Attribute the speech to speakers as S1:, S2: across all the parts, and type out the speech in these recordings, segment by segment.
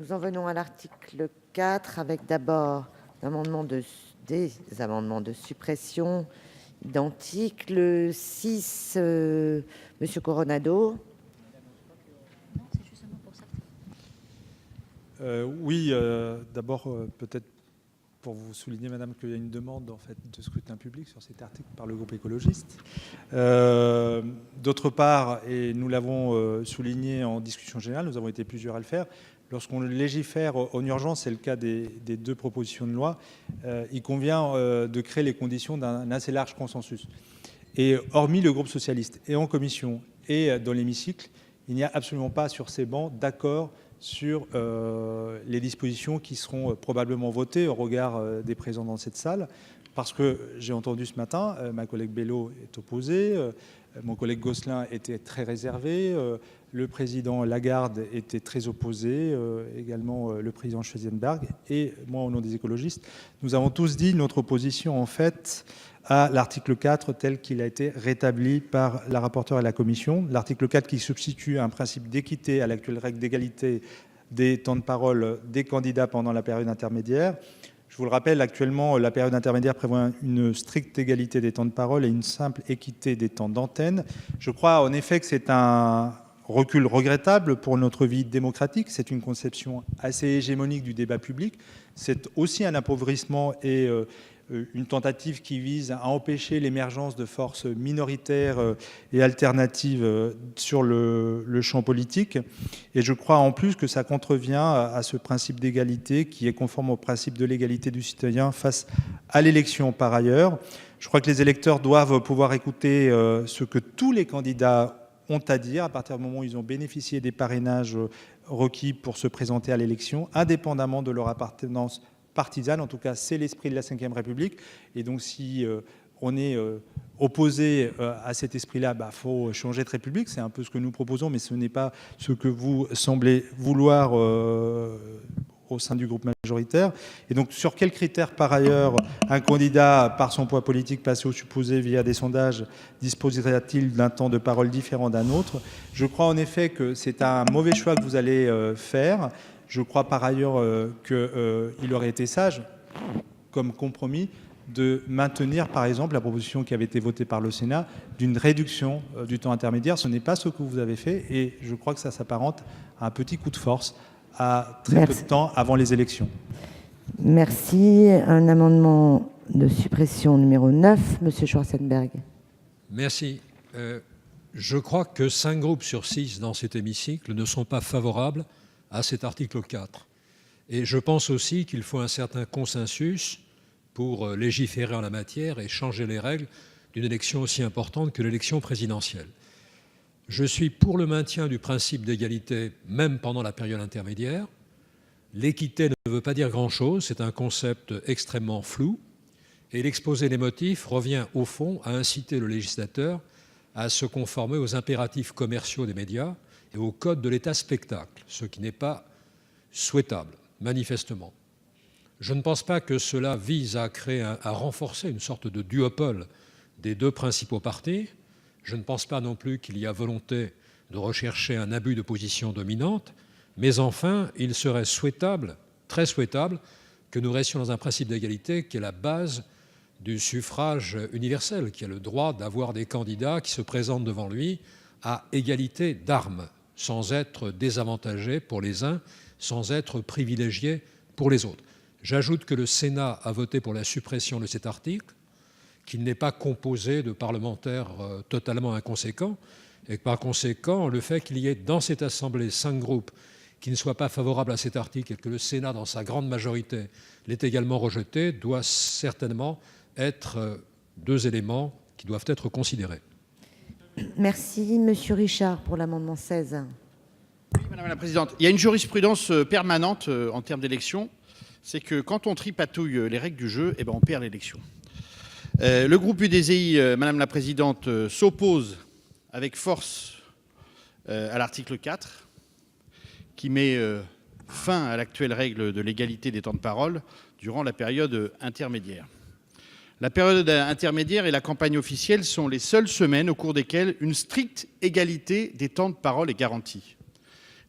S1: Nous en venons à l'article 4 avec d'abord des amendements de suppression identiques. Le 6, Monsieur Coronado.
S2: Oui, d'abord peut-être pour vous souligner, madame, qu'il y a une demande en fait de scrutin public sur cet article par le groupe écologiste. D'autre part, et nous l'avons souligné en discussion générale, nous avons été plusieurs à le faire, lorsqu'on légifère en urgence, c'est le cas des deux propositions de loi, il convient de créer les conditions d'un assez large consensus. Et hormis le groupe socialiste, et en commission, et dans l'hémicycle, il n'y a absolument pas sur ces bancs d'accord sur les dispositions qui seront probablement votées au regard des présents dans cette salle, parce que j'ai entendu ce matin, ma collègue Bello est opposée, mon collègue Gosselin était très réservé, le président Lagarde était très opposé, également le président Schwarzenberg, et moi au nom des écologistes, nous avons tous dit notre opposition en fait à l'article 4 tel qu'il a été rétabli par la rapporteure et la commission. L'article 4 qui substitue un principe d'équité à l'actuelle règle d'égalité des temps de parole des candidats pendant la période intermédiaire. Je vous le rappelle, actuellement, la période intermédiaire prévoit une stricte égalité des temps de parole et une simple équité des temps d'antenne. Je crois en effet que c'est un recul regrettable pour notre vie démocratique. C'est une conception assez hégémonique du débat public. C'est aussi un appauvrissement et une tentative qui vise à empêcher l'émergence de forces minoritaires et alternatives sur le champ politique. Et je crois en plus que ça contrevient à ce principe d'égalité qui est conforme au principe de l'égalité du citoyen face à l'élection par ailleurs. Je crois que les électeurs doivent pouvoir écouter ce que tous les candidats ont à dire à partir du moment où ils ont bénéficié des parrainages requis pour se présenter à l'élection, indépendamment de leur appartenance partisane. En tout cas, c'est l'esprit de la Ve République. Et donc, si on est opposé à cet esprit-là, faut changer de République. C'est un peu ce que nous proposons, mais ce n'est pas ce que vous semblez vouloir au sein du groupe majoritaire. Et donc, sur quels critères, par ailleurs, un candidat, par son poids politique placé au supposé via des sondages, disposerait-il d'un temps de parole différent d'un autre? Je crois en effet que c'est un mauvais choix que vous allez faire. Je crois par ailleurs qu'il aurait été sage, comme compromis, de maintenir par exemple la proposition qui avait été votée par le Sénat d'une réduction du temps intermédiaire. Ce n'est pas ce que vous avez fait et je crois que ça s'apparente à un petit coup de force à très peu de temps avant les élections.
S1: Merci. Un amendement de suppression numéro 9, Monsieur Schwarzenberg.
S3: Merci. Je crois que 5 groupes sur 6 dans cet hémicycle ne sont pas favorables à cet article 4. Et je pense aussi qu'il faut un certain consensus pour légiférer en la matière et changer les règles d'une élection aussi importante que l'élection présidentielle. Je suis pour le maintien du principe d'égalité, même pendant la période intermédiaire. L'équité ne veut pas dire grand-chose, c'est un concept extrêmement flou. Et l'exposé des motifs revient au fond à inciter le législateur à se conformer aux impératifs commerciaux des médias et au code de l'État spectacle, ce qui n'est pas souhaitable, manifestement. Je ne pense pas que cela vise à renforcer une sorte de duopole des deux principaux partis. Je ne pense pas non plus qu'il y a volonté de rechercher un abus de position dominante, mais enfin, il serait souhaitable, très souhaitable, que nous restions dans un principe d'égalité qui est la base du suffrage universel, qui a le droit d'avoir des candidats qui se présentent devant lui à égalité d'armes, sans être désavantagés pour les uns, sans être privilégiés pour les autres. J'ajoute que le Sénat a voté pour la suppression de cet article, qu'il n'est pas composé de parlementaires totalement inconséquents, et que par conséquent, le fait qu'il y ait dans cette Assemblée 5 groupes qui ne soient pas favorables à cet article et que le Sénat, dans sa grande majorité, l'ait également rejeté, doit certainement être 2 éléments qui doivent être considérés.
S1: Merci. Monsieur Richard, pour l'amendement 16.
S4: Oui, Madame la Présidente. Il y a une jurisprudence permanente en termes d'élection. C'est que quand on tripatouille les règles du jeu, on perd l'élection. Le groupe UDSI, Madame la Présidente, s'oppose avec force à l'article 4 qui met fin à l'actuelle règle de l'égalité des temps de parole durant la période intermédiaire. La période intermédiaire et la campagne officielle sont les seules semaines au cours desquelles une stricte égalité des temps de parole est garantie.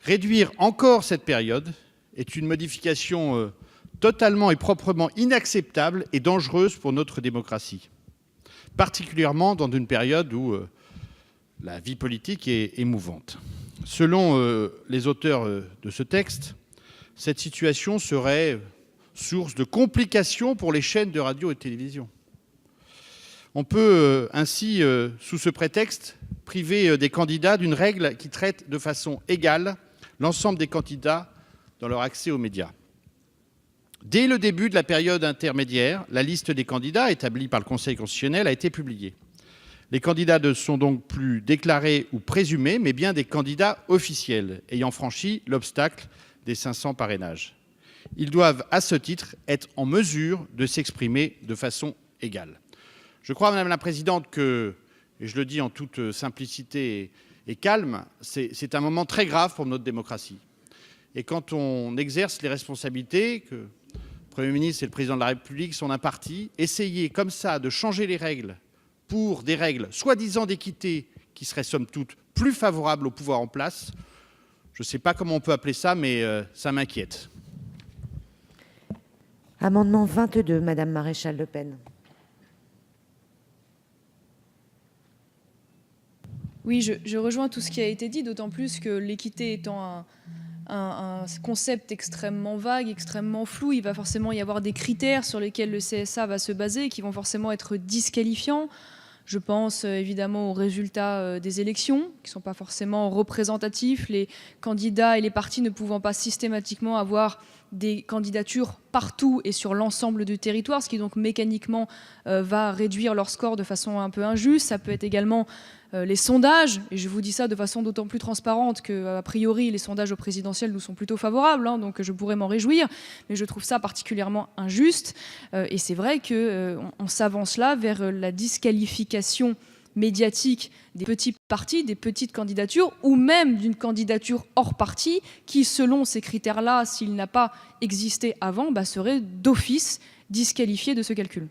S4: Réduire encore cette période est une modification totalement et proprement inacceptable et dangereuse pour notre démocratie, particulièrement dans une période où la vie politique est émouvante. Selon les auteurs de ce texte, cette situation serait source de complications pour les chaînes de radio et de télévision. On peut ainsi, sous ce prétexte, priver des candidats d'une règle qui traite de façon égale l'ensemble des candidats dans leur accès aux médias. Dès le début de la période intermédiaire, la liste des candidats établie par le Conseil constitutionnel a été publiée. Les candidats ne sont donc plus déclarés ou présumés, mais bien des candidats officiels ayant franchi l'obstacle des 500 parrainages. Ils doivent, à ce titre, être en mesure de s'exprimer de façon égale. Je crois, Madame la Présidente, que, et je le dis en toute simplicité et calme, c'est un moment très grave pour notre démocratie. Et quand on exerce les responsabilités, que le Premier ministre et le Président de la République sont impartis, essayer comme ça de changer les règles pour des règles soi-disant d'équité qui seraient somme toute plus favorables au pouvoir en place, je ne sais pas comment on peut appeler ça, mais ça m'inquiète.
S1: Amendement 22, Madame Maréchal Le Pen.
S5: Oui, je rejoins tout ce qui a été dit, d'autant plus que l'équité étant un concept extrêmement vague, extrêmement flou, il va forcément y avoir des critères sur lesquels le CSA va se baser, qui vont forcément être disqualifiants. Je pense évidemment aux résultats des élections, qui ne sont pas forcément représentatifs, les candidats et les partis ne pouvant pas systématiquement avoir des candidatures partout et sur l'ensemble du territoire, ce qui donc mécaniquement va réduire leur score de façon un peu injuste. Ça peut être également les sondages, et je vous dis ça de façon d'autant plus transparente que, a priori, les sondages au présidentiel nous sont plutôt favorables, donc je pourrais m'en réjouir, mais je trouve ça particulièrement injuste. Et c'est vrai qu'on s'avance là vers la disqualification médiatique des petits partis, des petites candidatures, ou même d'une candidature hors parti, qui, selon ces critères-là, s'il n'a pas existé avant, serait d'office disqualifié de ce calcul.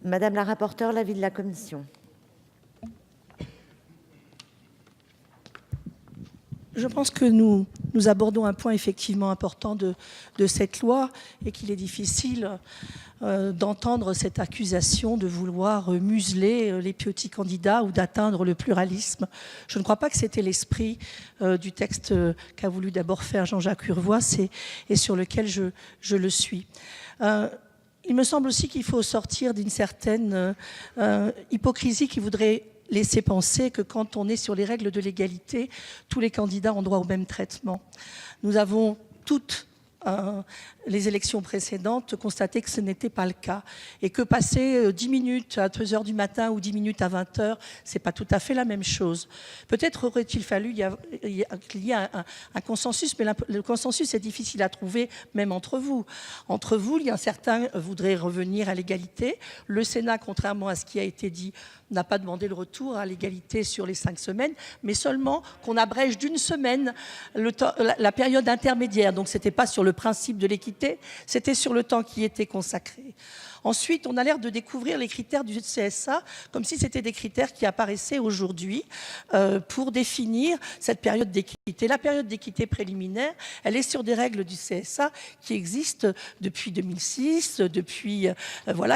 S1: Madame la rapporteure, l'avis de la commission.
S6: Je pense que nous abordons un point effectivement important de cette loi et qu'il est difficile d'entendre cette accusation de vouloir museler les petits candidats ou d'atteindre le pluralisme. Je ne crois pas que c'était l'esprit du texte qu'a voulu d'abord faire Jean-Jacques Urvoas et sur lequel je le suis. Il me semble aussi qu'il faut sortir d'une certaine hypocrisie qui voudrait laisser penser que quand on est sur les règles de l'égalité, tous les candidats ont droit au même traitement. Nous avons toutes les élections précédentes constaté que ce n'était pas le cas et que passer 10 minutes à 2 heures du matin ou 10 minutes à 20 heures, c'est pas tout à fait la même chose. Peut-être aurait-il fallu qu'il y ait un consensus, mais le consensus est difficile à trouver même entre vous. Entre vous, il y a certains voudraient revenir à l'égalité. Le Sénat, contrairement à ce qui a été dit, n'a pas demandé le retour à l'égalité sur les 5 semaines, mais seulement qu'on abrège d'une semaine la période intermédiaire. Donc ce n'était pas sur le principe de l'équité, c'était sur le temps qui était consacré. Ensuite, on a l'air de découvrir les critères du CSA comme si c'était des critères qui apparaissaient aujourd'hui pour définir cette période d'équité. La période d'équité préliminaire, elle est sur des règles du CSA qui existent depuis 2006,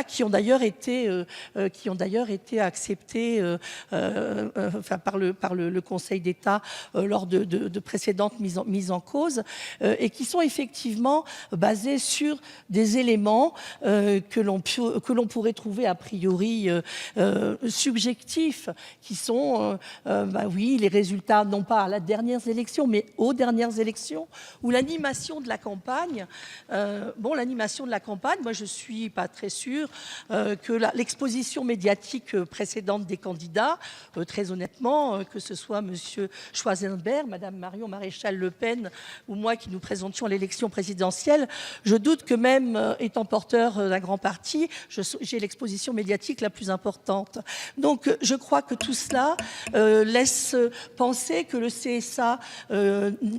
S6: qui ont d'ailleurs été acceptées par le Conseil d'État lors de précédentes mises en cause et qui sont effectivement basées sur des éléments que l'on pourrait trouver a priori subjectifs, qui sont les résultats, non pas à la dernière élection, mais aux dernières élections, ou l'animation de la campagne. L'animation de la campagne, moi je ne suis pas très sûre que l'exposition médiatique précédente des candidats, très honnêtement, que ce soit M. Schwarzenberg, Mme Marion Maréchal Le Pen ou moi qui nous présentions à l'élection présidentielle, je doute que même étant porteur d'un grand parti, parti, j'ai l'exposition médiatique la plus importante. Donc je crois que tout cela laisse penser que le CSA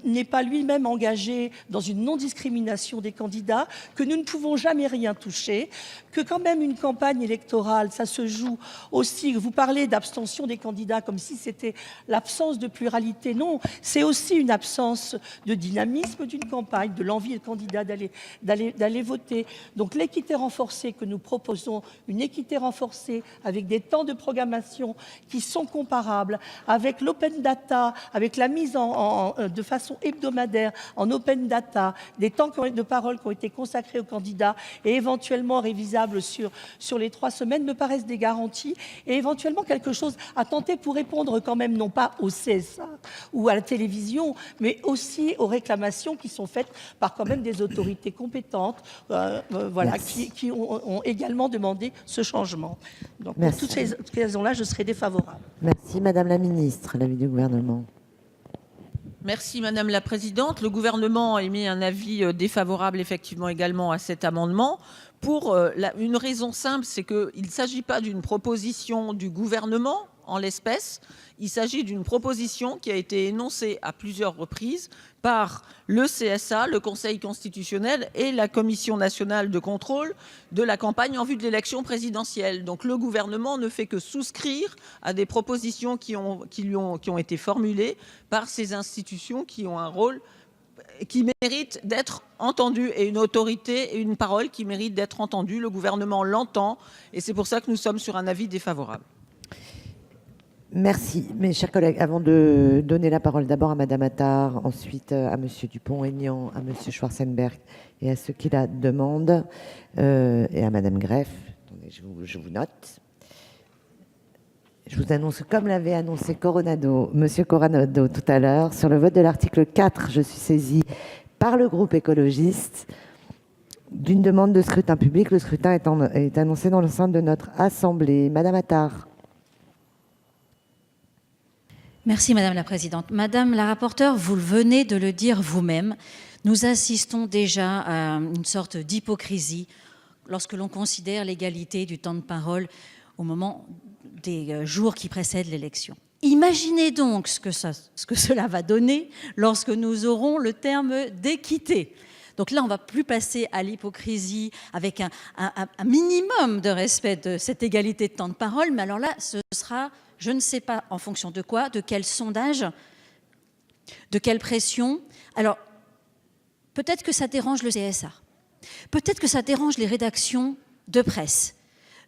S6: n'est pas lui-même engagé dans une non-discrimination des candidats, que nous ne pouvons jamais rien toucher, que quand même une campagne électorale, ça se joue aussi, vous parlez d'abstention des candidats comme si c'était l'absence de pluralité. Non, c'est aussi une absence de dynamisme d'une campagne, de l'envie des candidats d'aller voter. Donc l'équité renforcée que nous proposons, une équité renforcée avec des temps de programmation qui sont comparables, avec l'open data, avec la mise de façon hebdomadaire en open data, des temps de parole qui ont été consacrés aux candidats et éventuellement révisables sur les 3 semaines me paraissent des garanties et éventuellement quelque chose à tenter pour répondre quand même non pas au CSA ou à la télévision, mais aussi aux réclamations qui sont faites par quand même des autorités compétentes voilà, qui ont également demandé ce changement. Donc pour toutes ces raisons-là, je serai défavorable.
S1: Merci Madame la Ministre, l'avis du gouvernement.
S7: Merci Madame la Présidente. Le gouvernement a émis un avis défavorable effectivement également à cet amendement pour une raison simple, c'est qu'il ne s'agit pas d'une proposition du gouvernement en l'espèce, il s'agit d'une proposition qui a été énoncée à plusieurs reprises par le CSA, le Conseil constitutionnel et la Commission nationale de contrôle de la campagne en vue de l'élection présidentielle. Donc le gouvernement ne fait que souscrire à des propositions qui ont été formulées par ces institutions qui ont un rôle qui mérite d'être entendu et une autorité et une parole qui mérite d'être entendue. Le gouvernement l'entend et c'est pour ça que nous sommes sur un avis défavorable.
S1: Merci. Mes chers collègues, avant de donner la parole d'abord à Madame Attard, ensuite à Monsieur Dupont-Aignan, à Monsieur Schwarzenberg et à ceux qui la demandent, et à Madame Greff, attendez, je vous note. Je vous annonce, comme l'avait annoncé Monsieur Coronado tout à l'heure, sur le vote de l'article 4, je suis saisie par le groupe écologiste d'une demande de scrutin public. Le scrutin est annoncé dans l'enceinte de notre Assemblée. Madame Attard.
S8: Merci Madame la Présidente. Madame la rapporteure, vous venez de le dire vous-même, nous assistons déjà à une sorte d'hypocrisie lorsque l'on considère l'égalité du temps de parole au moment des jours qui précèdent l'élection. Imaginez donc ce que cela va donner lorsque nous aurons le terme d'équité. Donc là, on ne va plus passer à l'hypocrisie avec un minimum de respect de cette égalité de temps de parole, mais alors là, ce sera, je ne sais pas en fonction de quoi, de quel sondage, de quelle pression. Alors, peut-être que ça dérange le CSA, peut-être que ça dérange les rédactions de presse,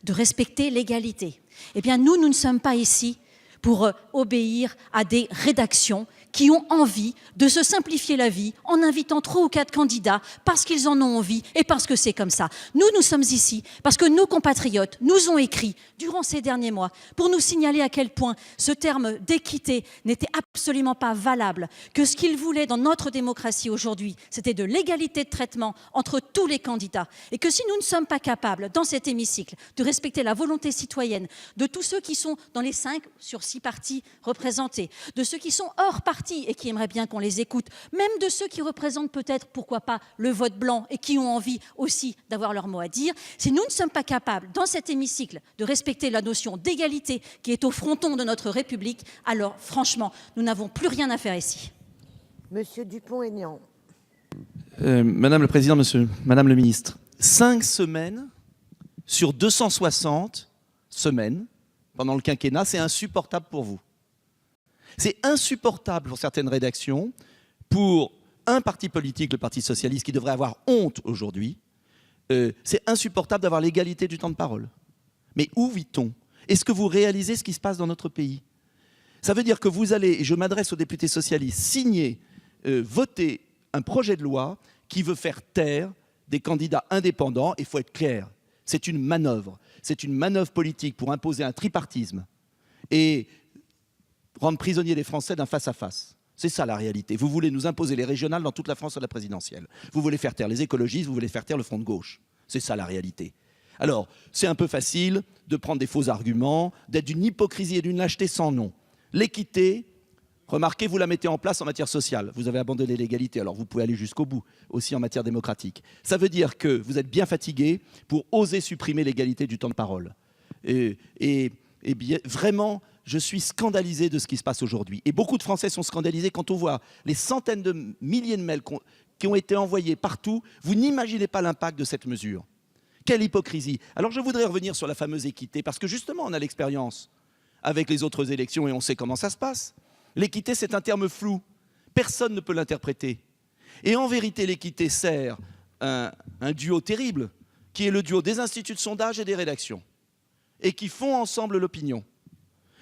S8: de respecter l'égalité. Eh bien, nous ne sommes pas ici pour obéir à des rédactions qui ont envie de se simplifier la vie en invitant 3 ou 4 candidats parce qu'ils en ont envie et parce que c'est comme ça. Nous sommes ici parce que nos compatriotes nous ont écrit durant ces derniers mois pour nous signaler à quel point ce terme d'équité n'était absolument pas valable, que ce qu'ils voulaient dans notre démocratie aujourd'hui, c'était de l'égalité de traitement entre tous les candidats et que si nous ne sommes pas capables, dans cet hémicycle, de respecter la volonté citoyenne de tous ceux qui sont dans les 5 sur 6 partis représentés, de ceux qui sont hors parti et qui aimeraient bien qu'on les écoute, même de ceux qui représentent peut-être, pourquoi pas, le vote blanc et qui ont envie aussi d'avoir leur mot à dire, si nous ne sommes pas capables, dans cet hémicycle, de respecter la notion d'égalité qui est au fronton de notre République, alors franchement, nous n'avons plus rien à faire ici.
S1: Monsieur Dupont-Aignan.
S9: Madame la Présidente, Madame le Ministre, 5 semaines sur 260 semaines pendant le quinquennat, c'est insupportable pour vous. C'est insupportable pour certaines rédactions, pour un parti politique, le Parti socialiste, qui devrait avoir honte aujourd'hui. C'est insupportable d'avoir l'égalité du temps de parole. Mais où vit-on? Est-ce que vous réalisez ce qui se passe dans notre pays? Ça veut dire que vous allez, et je m'adresse aux députés socialistes, signer, voter un projet de loi qui veut faire taire des candidats indépendants. Il faut être clair, c'est une manœuvre. C'est une manœuvre politique pour imposer un tripartisme et rendre prisonniers les Français d'un face-à-face. C'est ça la réalité. Vous voulez nous imposer les régionales dans toute la France à la présidentielle. Vous voulez faire taire les écologistes, vous voulez faire taire le front de gauche. C'est ça la réalité. Alors, c'est un peu facile de prendre des faux arguments, d'être d'une hypocrisie et d'une lâcheté sans nom. L'équité, Remarquez, vous la mettez en place en matière sociale. Vous avez abandonné l'égalité, alors vous pouvez aller jusqu'au bout, aussi en matière démocratique. Ça veut dire que vous êtes bien fatigué pour oser supprimer l'égalité du temps de parole. Et bien, vraiment, je suis scandalisé de ce qui se passe aujourd'hui. Et beaucoup de Français sont scandalisés quand on voit les centaines de milliers de mails qui ont été envoyés partout. Vous n'imaginez pas l'impact de cette mesure. Quelle hypocrisie! Alors je voudrais revenir sur la fameuse équité, parce que justement, on a l'expérience avec les autres élections et on sait comment ça se passe. L'équité, c'est un terme flou. Personne ne peut l'interpréter. Et en vérité, l'équité sert un duo terrible, qui est le duo des instituts de sondage et des rédactions, et qui font ensemble l'opinion.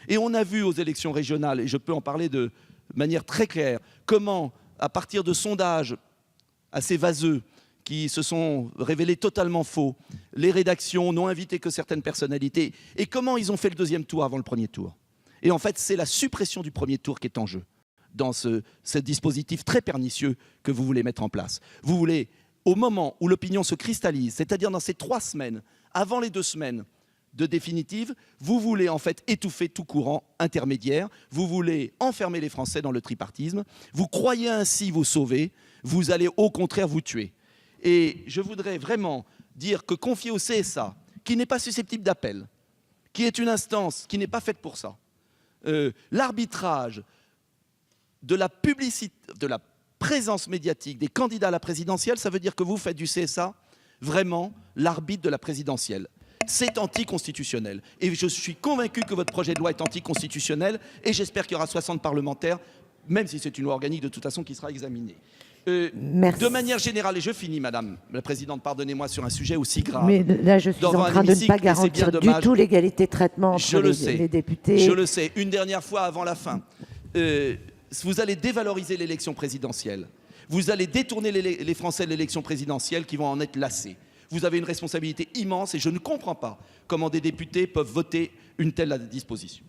S9: Et on a vu aux élections régionales, et je peux en parler de manière très claire, comment, à partir de sondages assez vaseux, qui se sont révélés totalement faux, les rédactions n'ont invité que certaines personnalités, et comment ils ont fait le deuxième tour avant le premier tour. Et en fait, c'est la suppression du premier tour qui est en jeu dans ce dispositif très pernicieux que vous voulez mettre en place. Vous voulez, au moment où l'opinion se cristallise, c'est-à-dire dans ces 3 semaines, avant les 2 semaines de définitive, vous voulez en fait étouffer tout courant intermédiaire, vous voulez enfermer les Français dans le tripartisme, vous croyez ainsi vous sauver, vous allez au contraire vous tuer. Et je voudrais vraiment dire que confier au CSA, qui n'est pas susceptible d'appel, qui est une instance qui n'est pas faite pour ça, l'arbitrage de la publicité, de la présence médiatique des candidats à la présidentielle, ça veut dire que vous faites du CSA vraiment l'arbitre de la présidentielle. C'est anticonstitutionnel. Et je suis convaincu que votre projet de loi est anticonstitutionnel et j'espère qu'il y aura 60 parlementaires, même si c'est une loi organique de toute façon qui sera examinée. De manière générale, et je finis, Madame la Présidente, pardonnez-moi sur un sujet aussi grave.
S1: Mais là, je suis en train de ne pas garantir du tout l'égalité de traitement entre les députés.
S9: Je le sais. Une dernière fois avant la fin. Vous allez dévaloriser l'élection présidentielle. Vous allez détourner les Français de l'élection présidentielle qui vont en être lassés. Vous avez une responsabilité immense et je ne comprends pas comment des députés peuvent voter une telle disposition.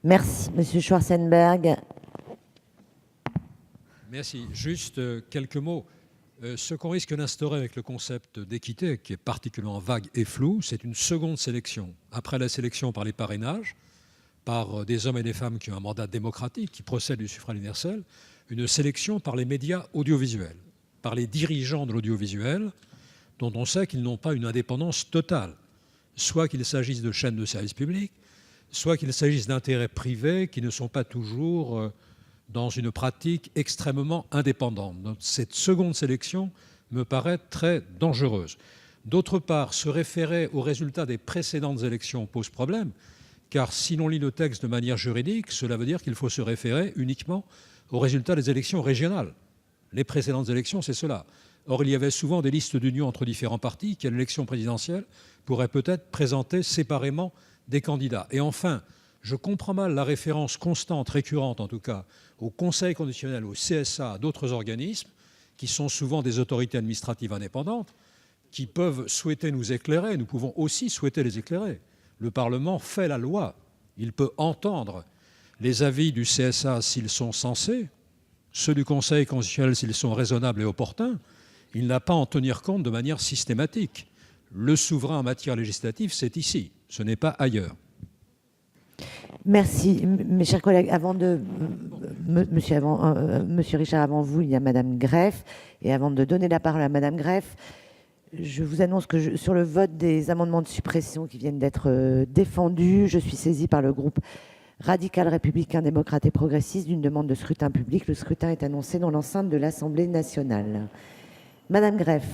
S1: Merci, Monsieur Schwarzenberg.
S3: Merci. Juste quelques mots. Ce qu'on risque d'instaurer avec le concept d'équité, qui est particulièrement vague et flou, c'est une seconde sélection. Après la sélection par les parrainages, par des hommes et des femmes qui ont un mandat démocratique, qui procèdent du suffrage universel, une sélection par les médias audiovisuels, par les dirigeants de l'audiovisuel, dont on sait qu'ils n'ont pas une indépendance totale, soit qu'il s'agisse de chaînes de service public, soit qu'il s'agisse d'intérêts privés qui ne sont pas toujours dans une pratique extrêmement indépendante. Donc, cette seconde sélection me paraît très dangereuse. D'autre part, se référer aux résultats des précédentes élections pose problème, car si l'on lit le texte de manière juridique, cela veut dire qu'il faut se référer uniquement aux résultats des élections régionales. Les précédentes élections, c'est cela. Or, il y avait souvent des listes d'union entre différents partis qui, à l'élection présidentielle, pourraient peut-être présenter séparément des candidats. Et enfin, je comprends mal la référence constante, récurrente en tout cas, au Conseil constitutionnel, au CSA, à d'autres organismes, qui sont souvent des autorités administratives indépendantes, qui peuvent souhaiter nous éclairer. Nous pouvons aussi souhaiter les éclairer. Le Parlement fait la loi. Il peut entendre les avis du CSA s'ils sont sensés, ceux du Conseil constitutionnel s'ils sont raisonnables et opportuns. Il n'a pas à en tenir compte de manière systématique. Le souverain en matière législative, c'est ici, ce n'est pas ailleurs.
S1: Merci, mes chers collègues. Monsieur Richard, avant vous, il y a Madame Greff. Et avant de donner la parole à Madame Greff, je vous annonce que sur le vote des amendements de suppression qui viennent d'être défendus, je suis saisie par le groupe radical, républicain, démocrate et progressiste d'une demande de scrutin public. Le scrutin est annoncé dans l'enceinte de l'Assemblée nationale. Madame Greff.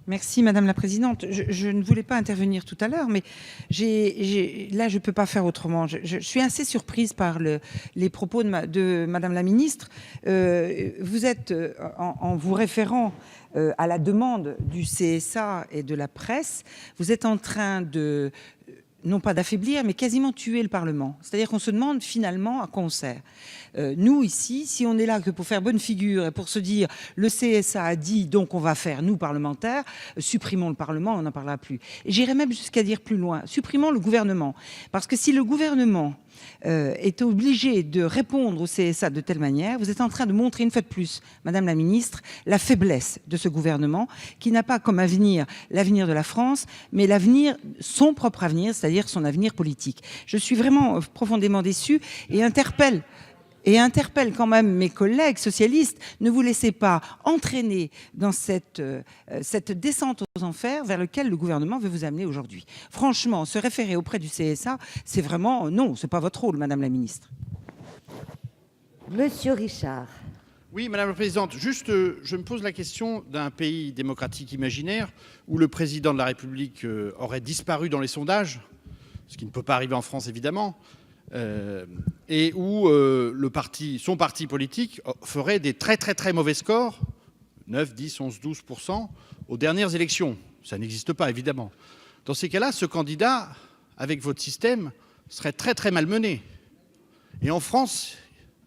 S10: Merci Madame la Présidente. Je ne voulais pas intervenir tout à l'heure, mais là je ne peux pas faire autrement. Je suis assez surprise par les propos de Madame la Ministre. Vous êtes, en vous référant à la demande du CSA et de la presse, vous êtes en train de, non pas d'affaiblir, mais quasiment tuer le Parlement. C'est-à-dire qu'on se demande finalement à quoi on sert. Nous, ici, si on est là que pour faire bonne figure et pour se dire le CSA a dit, donc on va faire, nous, parlementaires, supprimons le Parlement, on n'en parlera plus. Et j'irais même jusqu'à dire plus loin, supprimons le gouvernement. Parce que si le gouvernement est obligé de répondre au CSA de telle manière, vous êtes en train de montrer une fois de plus, Madame la Ministre, la faiblesse de ce gouvernement qui n'a pas comme avenir l'avenir de la France, mais son propre avenir, c'est-à-dire son avenir politique. Je suis vraiment profondément déçue et interpelle quand même mes collègues socialistes, ne vous laissez pas entraîner dans cette descente aux enfers vers lequel le gouvernement veut vous amener aujourd'hui. Franchement, se référer auprès du CSA, c'est vraiment, non, c'est pas votre rôle, Madame la Ministre.
S1: Monsieur Richard.
S4: Oui, Madame la Présidente, juste, je me pose la question d'un pays démocratique imaginaire où le président de la République aurait disparu dans les sondages, ce qui ne peut pas arriver en France évidemment, et où son parti politique ferait des très très très mauvais scores, 9, 10, 11, 12% aux dernières élections. Ça n'existe pas évidemment. Dans ces cas-là, ce candidat, avec votre système, serait très très malmené. Et en France,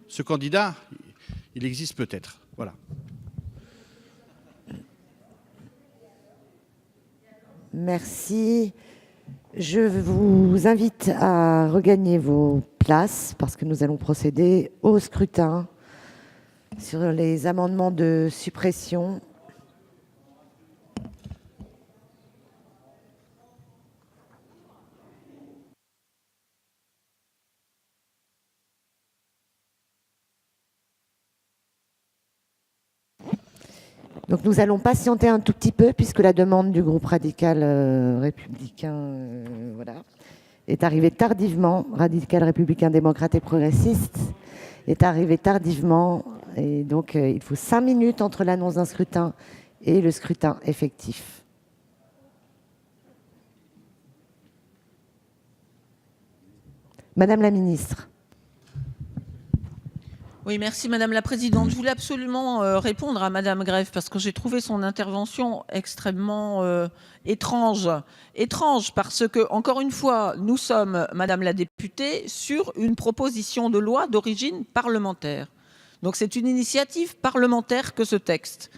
S4: ce candidat, il existe peut-être. Voilà.
S1: Merci. Je vous invite à regagner vos places parce que nous allons procéder au scrutin sur les amendements de suppression. Donc nous allons patienter un tout petit peu puisque la demande du groupe radical républicain est arrivée tardivement. Radical républicain démocrate et progressiste est arrivé tardivement et donc il faut 5 minutes entre l'annonce d'un scrutin et le scrutin effectif. Madame la ministre.
S7: Oui, merci Madame la Présidente. Je voulais absolument répondre à Madame Greff parce que j'ai trouvé son intervention extrêmement étrange. Étrange parce que, encore une fois, nous sommes, Madame la députée, sur une proposition de loi d'origine parlementaire. Donc c'est une initiative parlementaire que ce texte.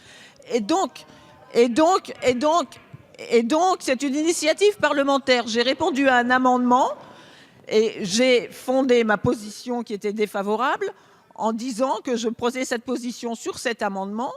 S7: Et donc c'est une initiative parlementaire. J'ai répondu à un amendement et j'ai fondé ma position qui était défavorable en disant que je posais cette position sur cet amendement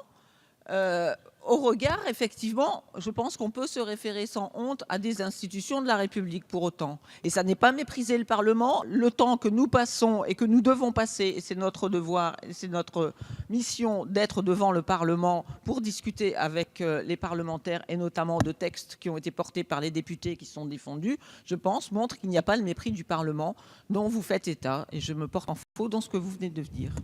S7: au regard, effectivement, je pense qu'on peut se référer sans honte à des institutions de la République pour autant. Et ça n'est pas mépriser le Parlement. Le temps que nous passons et que nous devons passer, et c'est notre devoir, et c'est notre mission d'être devant le Parlement pour discuter avec les parlementaires et notamment de textes qui ont été portés par les députés qui sont défendus, je pense, montre qu'il n'y a pas le mépris du Parlement dont vous faites état. Et je me porte en faux dans ce que vous venez de dire.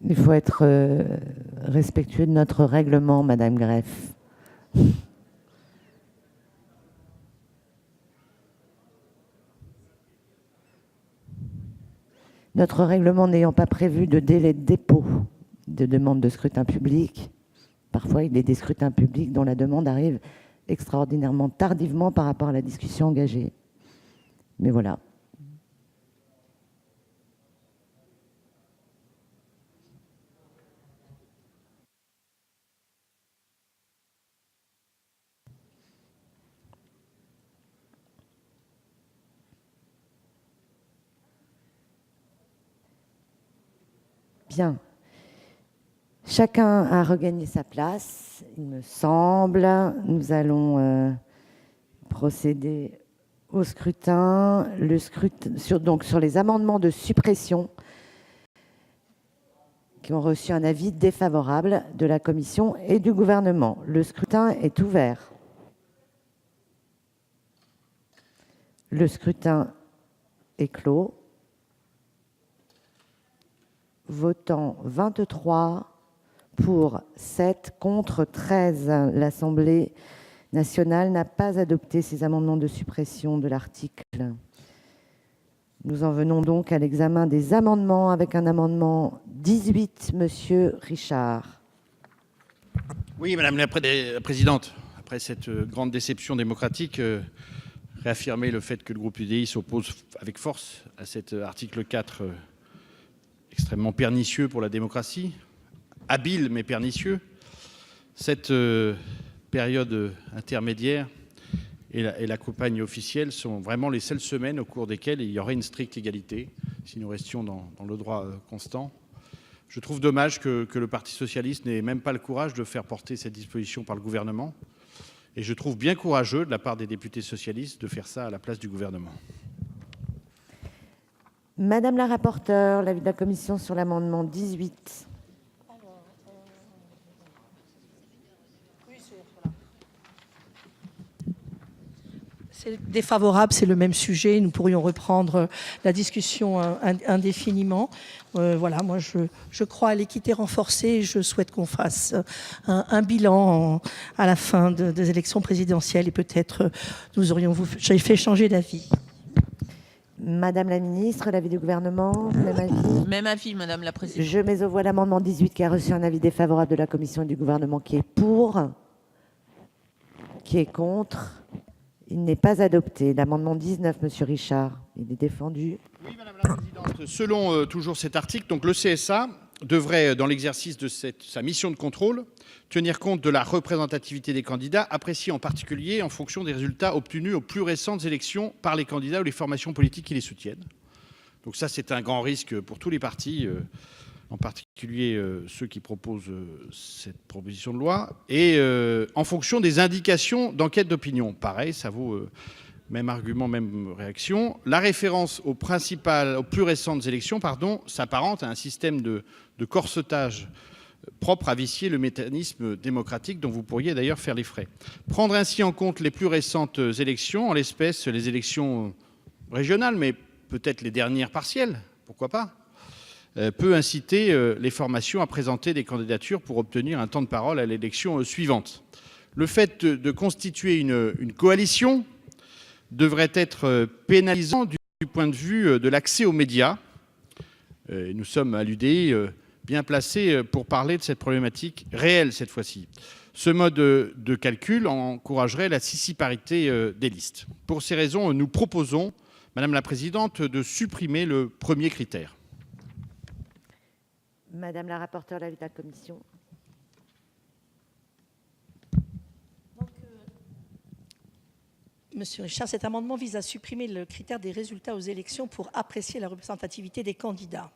S1: Il faut être respectueux de notre règlement, Madame Greff. Notre règlement n'ayant pas prévu de délai de dépôt de demande de scrutin public, parfois il y a des scrutins publics dont la demande arrive extraordinairement tardivement par rapport à la discussion engagée. Mais voilà. Bien. Chacun a regagné sa place, il me semble. Nous allons procéder au scrutin. Le scrutin sur les amendements de suppression qui ont reçu un avis défavorable de la Commission et du gouvernement. Le scrutin est ouvert. Le scrutin est clos. Votant 23 pour 7 contre 13. L'Assemblée nationale n'a pas adopté ces amendements de suppression de l'article. Nous en venons donc à l'examen des amendements avec un amendement 18, Monsieur Richard.
S4: Oui, Madame la Présidente, après cette grande déception démocratique, réaffirmer le fait que le groupe UDI s'oppose avec force à cet article 4 extrêmement pernicieux pour la démocratie, habile mais pernicieux. Cette période intermédiaire et la campagne officielle sont vraiment les seules semaines au cours desquelles il y aurait une stricte égalité, si nous restions dans le droit constant. Je trouve dommage que le Parti socialiste n'ait même pas le courage de faire porter cette disposition par le gouvernement. Et je trouve bien courageux de la part des députés socialistes de faire ça à la place du gouvernement.
S1: Madame la rapporteure, l'avis de la commission sur l'amendement 18.
S6: C'est défavorable, c'est le même sujet. Nous pourrions reprendre la discussion indéfiniment. Voilà, moi je crois à l'équité renforcée et je souhaite qu'on fasse un bilan à la fin des élections présidentielles et peut-être j'ai fait changer d'avis.
S1: Madame la ministre, l'avis du gouvernement, même avis.
S7: Même avis, Madame la Présidente.
S1: Je mets aux voix l'amendement 18 qui a reçu un avis défavorable de la commission et du gouvernement qui est pour, qui est contre. Il n'est pas adopté. L'amendement 19, Monsieur Richard, il est défendu.
S4: Oui, Madame la Présidente. Selon toujours cet article, donc le CSA devrait, dans l'exercice de sa mission de contrôle, tenir compte de la représentativité des candidats, appréciée en particulier en fonction des résultats obtenus aux plus récentes élections par les candidats ou les formations politiques qui les soutiennent. Donc ça, c'est un grand risque pour tous les partis, en particulier ceux qui proposent cette proposition de loi, et en fonction des indications d'enquête d'opinion. Pareil, ça vaut même argument, même réaction. La référence aux plus récentes élections s'apparente à un système de corsetage propre à vicier le mécanisme démocratique dont vous pourriez d'ailleurs faire les frais. Prendre ainsi en compte les plus récentes élections, en l'espèce les élections régionales, mais peut-être les dernières partielles, pourquoi pas, peut inciter les formations à présenter des candidatures pour obtenir un temps de parole à l'élection suivante. Le fait de constituer une coalition devrait être pénalisant du point de vue de l'accès aux médias. Nous sommes à l'UDI bien placés pour parler de cette problématique réelle cette fois-ci. Ce mode de calcul encouragerait la sissiparité des listes. Pour ces raisons, nous proposons, Madame la Présidente, de supprimer le premier critère.
S1: Madame la rapporteure, l'avis de la commission.
S6: Monsieur Richard, cet amendement vise à supprimer le critère des résultats aux élections pour apprécier la représentativité des candidats.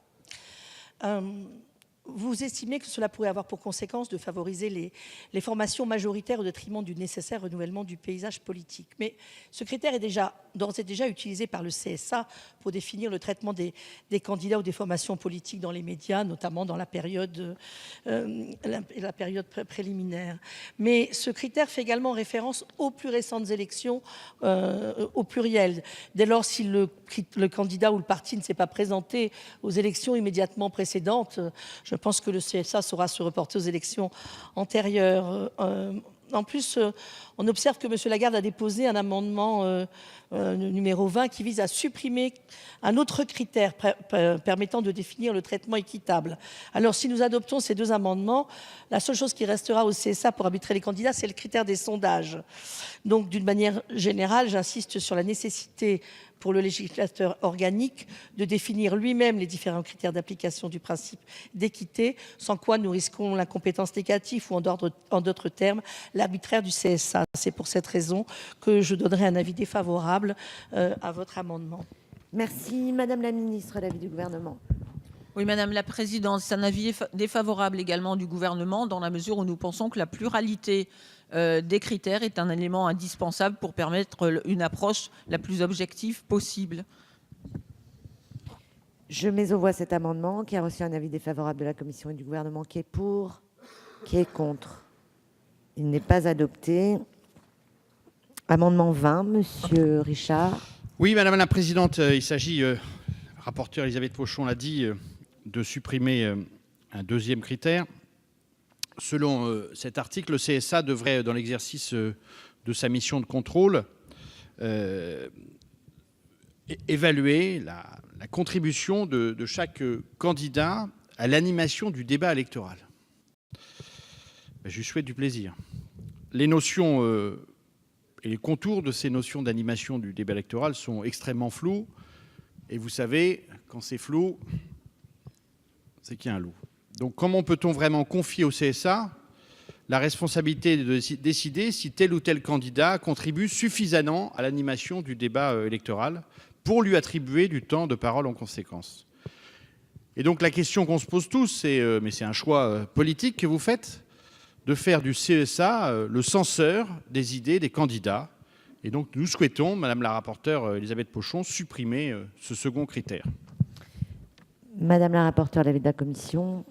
S6: Vous estimez que cela pourrait avoir pour conséquence de favoriser les formations majoritaires au détriment du nécessaire renouvellement du paysage politique. Mais ce critère est d'ores et déjà utilisé par le CSA pour définir le traitement des candidats ou des formations politiques dans les médias, notamment dans la période préliminaire. Mais ce critère fait également référence aux plus récentes élections au pluriel. Dès lors, si le candidat ou le parti ne s'est pas présenté aux élections immédiatement précédentes, je pense que le CSA saura se reporter aux élections antérieures. En plus, on observe que M. Lagarde a déposé un amendement numéro 20 qui vise à supprimer un autre critère permettant de définir le traitement équitable. Alors, si nous adoptons ces deux amendements, la seule chose qui restera au CSA pour arbitrer les candidats, c'est le critère des sondages. Donc, d'une manière générale, j'insiste sur la nécessité pour le législateur organique de définir lui-même les différents critères d'application du principe d'équité, sans quoi nous risquons l'incompétence négative ou en d'autres termes l'arbitraire du CSA. C'est pour cette raison que je donnerai un avis défavorable à votre amendement.
S1: Merci. Madame la ministre, l'avis du gouvernement.
S7: Oui, Madame la Présidente, c'est un avis défavorable également du gouvernement dans la mesure où nous pensons que la pluralité des critères est un élément indispensable pour permettre une approche la plus objective possible.
S1: Je mets aux voix cet amendement qui a reçu un avis défavorable de la commission et du gouvernement qui est pour, qui est contre. Il n'est pas adopté. Amendement 20, Monsieur Richard.
S4: Oui, Madame la Présidente, il s'agit, rapporteure Elisabeth Pochon l'a dit, de supprimer un deuxième critère. Selon cet article, le CSA devrait, dans l'exercice de sa mission de contrôle, évaluer la contribution de chaque candidat à l'animation du débat électoral. je lui souhaite du plaisir. Les notions et les contours de ces notions d'animation du débat électoral sont extrêmement flous. Et vous savez, quand c'est flou, c'est qu'il y a un loup. Donc comment peut-on vraiment confier au CSA la responsabilité de décider si tel ou tel candidat contribue suffisamment à l'animation du débat électoral pour lui attribuer du temps de parole en conséquence? Et donc la question qu'on se pose tous, c'est, mais c'est un choix politique que vous faites, de faire du CSA le censeur des idées des candidats. Et donc nous souhaitons, Madame la rapporteure Elisabeth Pochon, supprimer ce second critère.
S1: Madame la rapporteure, l'avis de la commission.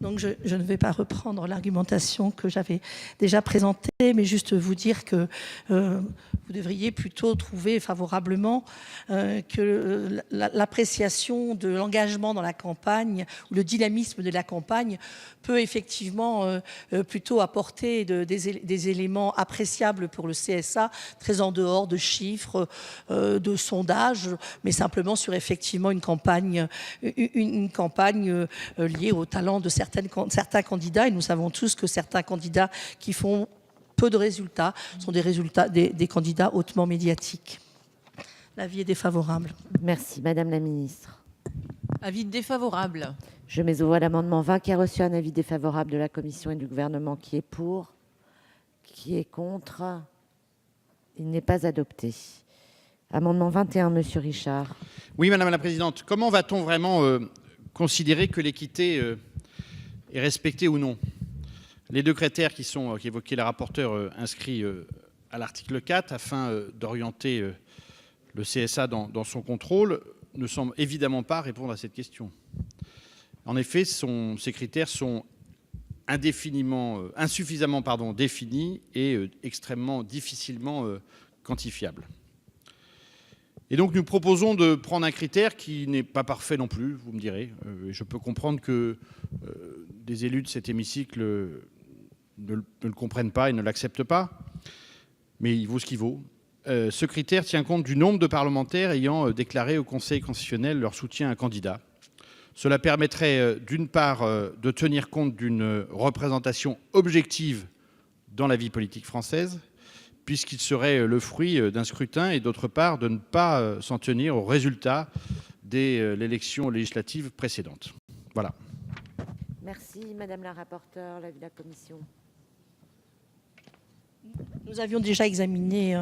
S6: Donc je ne vais pas reprendre l'argumentation que j'avais déjà présentée, mais juste vous dire que vous devriez plutôt trouver favorablement que l'appréciation de l'engagement dans la campagne ou le dynamisme de la campagne peut effectivement plutôt apporter des éléments appréciables pour le CSA, très en dehors de chiffres, de sondages, mais simplement sur effectivement une campagne liée au talent de certains candidats. Et nous savons tous que certains candidats qui font peu de résultats sont des candidats hautement médiatiques. L'avis est défavorable.
S1: Merci. Madame la ministre.
S7: Avis défavorable.
S1: Je mets aux voix l'amendement 20 qui a reçu un avis défavorable de la Commission et du Gouvernement. Qui est pour? Qui est contre? Il n'est pas adopté. Amendement 21, Monsieur Richard.
S4: Oui, Madame la Présidente. Comment va-t-on vraiment considérer que l'équité est respectée ou non? Les deux critères qu'évoquait la rapporteure inscrits à l'article 4 afin d'orienter le CSA dans son contrôle ne semblent évidemment pas répondre à cette question. En effet, ces critères sont insuffisamment définis et extrêmement difficilement quantifiables. Et donc nous proposons de prendre un critère qui n'est pas parfait non plus, vous me direz. Je peux comprendre que des élus de cet hémicycle ne le comprennent pas et ne l'acceptent pas, mais il vaut ce qu'il vaut. Ce critère tient compte du nombre de parlementaires ayant déclaré au Conseil constitutionnel leur soutien à un candidat. Cela permettrait d'une part de tenir compte d'une représentation objective dans la vie politique française, puisqu'il serait le fruit d'un scrutin, et d'autre part de ne pas s'en tenir aux résultats de l'élection législative précédente. Voilà.
S1: Merci. Madame la rapporteure, l'avis de la Commission.
S6: Nous avions déjà examiné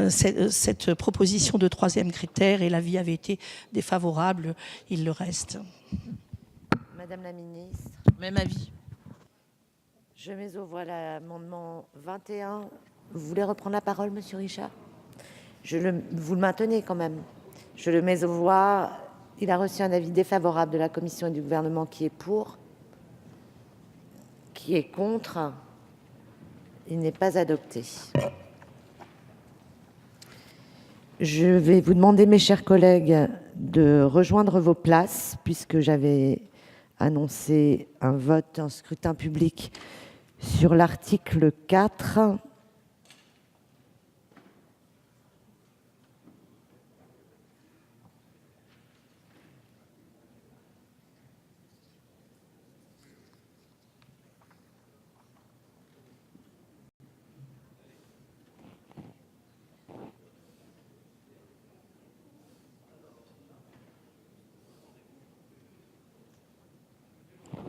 S6: cette proposition de troisième critère et l'avis avait été défavorable. Il le reste.
S1: Madame la ministre.
S7: Même avis.
S1: Je mets aux voix l'amendement 21. Vous voulez reprendre la parole, Monsieur Richard? Vous le maintenez quand même. Je le mets aux voix. Il a reçu un avis défavorable de la Commission et du Gouvernement. Qui est pour? Qui est contre? Il n'est pas adopté. Je vais vous demander, mes chers collègues, de rejoindre vos places, puisque j'avais annoncé un scrutin public sur l'article 4.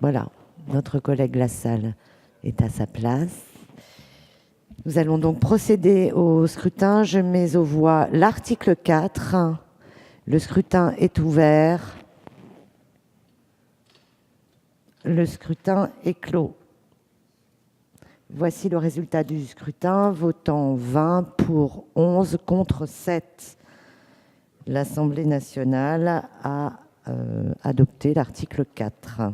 S1: Voilà, notre collègue Lassalle est à sa place. Nous allons donc procéder au scrutin. Je mets aux voix l'article 4. Le scrutin est ouvert. Le scrutin est clos. Voici le résultat du scrutin. Votant 20 pour 11 contre 7. L'Assemblée nationale a adopté l'article 4.